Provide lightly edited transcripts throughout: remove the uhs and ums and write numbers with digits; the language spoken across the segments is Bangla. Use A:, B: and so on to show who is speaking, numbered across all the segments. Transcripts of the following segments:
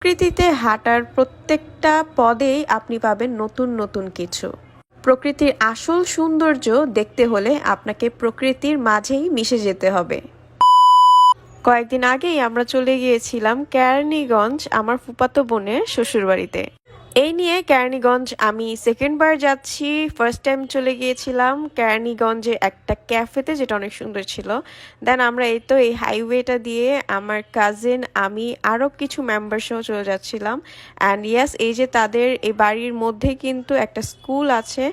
A: প্রকৃতিতে হাঁটার প্রত্যেকটা পদেই আপনি পাবেন নতুন নতুন কিছু। প্রকৃতির আসল সৌন্দর্য দেখতে হলে আপনাকে প্রকৃতির মাঝেই মিশে যেতে হবে। কয়েকদিন আগেই আমরা চলে গিয়েছিলাম কেরানীগঞ্জ আমার ফুফাতো বোনের শ্বশুরবাড়িতে। এই নিয়ে কেরানীগঞ্জ আমি সেকেন্ড বার যাচ্ছি। ফার্স্ট টাইম চলে গিয়েছিলাম কেরানীগঞ্জে একটা ক্যাফেতে, যেটা অনেক সুন্দর ছিল। দেন আমরা এই হাইওয়েটা দিয়ে আমার কাজিন, আমি আরও কিছু মেম্বার সহ চলে যাচ্ছিলাম। অ্যান্ড ইয়েস, এই যে তাদের এই বাড়ির মধ্যে কিন্তু একটা স্কুল আছে।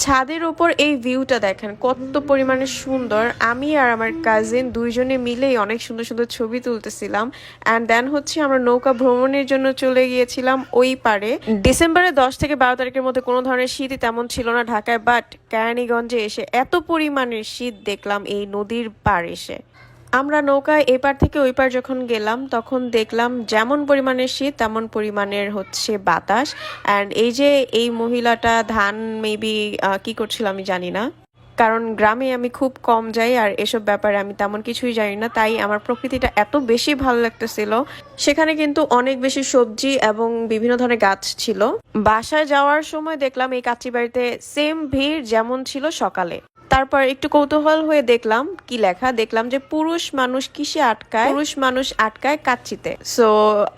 A: ছাদের ওপর এই ভিউটা দেখেন কত পরিমাণে সুন্দর। আমি আর আমার কাজিন দুইজনে মিলেই অনেক সুন্দর সুন্দর ছবি তুলতেছিলাম। অ্যান্ড দেন হচ্ছে আমরা নৌকা ভ্রমণের জন্য চলে গিয়েছিলাম ওই পারে। ডিসেম্বরের 10 থেকে 12 তারিখের মধ্যে কোনো ধরনের শীতই তেমন ছিল না ঢাকায়, বাট কেরানীগঞ্জে এসে এত পরিমাণের শীত দেখলাম এই নদীর পার এসে। আমরা নৌকায় এপার থেকে ওই পার যখন গেলাম তখন দেখলাম যেমন পরিমাণের শীত তেমন পরিমাণের হচ্ছে বাতাস। অ্যান্ড এই যে এই মহিলাটা ধান মেবি কি করছিল আমি জানি না, কারণ গ্রামে আমি খুব কম যাই আর এসব ব্যাপারে আমি তেমন কিছুই জানি না, তাই আমার প্রকৃতিটা এত বেশি ভালো লাগতেছিল। সেখানে কিন্তু অনেক বেশি সবজি এবং বিভিন্ন ধরনের গাছ ছিল। বাসায় যাওয়ার সময় দেখলাম এই কাচ্চি বাড়িতে সেম ভিড় যেমন ছিল সকালে। তারপর একটু কৌতূহল হয়ে দেখলাম কি লেখা, দেখলাম যে পুরুষ মানুষ কিসে আটকায়, পুরুষ মানুষ আটকায় কাচ্চিতে। সো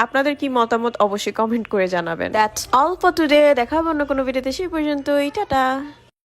A: আপনাদের কি মতামত অবশ্যই কমেন্ট করে জানাবেন। That's all for today. দেখা হবে অন্য কোনো ভিডিওতে, সেই পর্যন্তই, টাটা।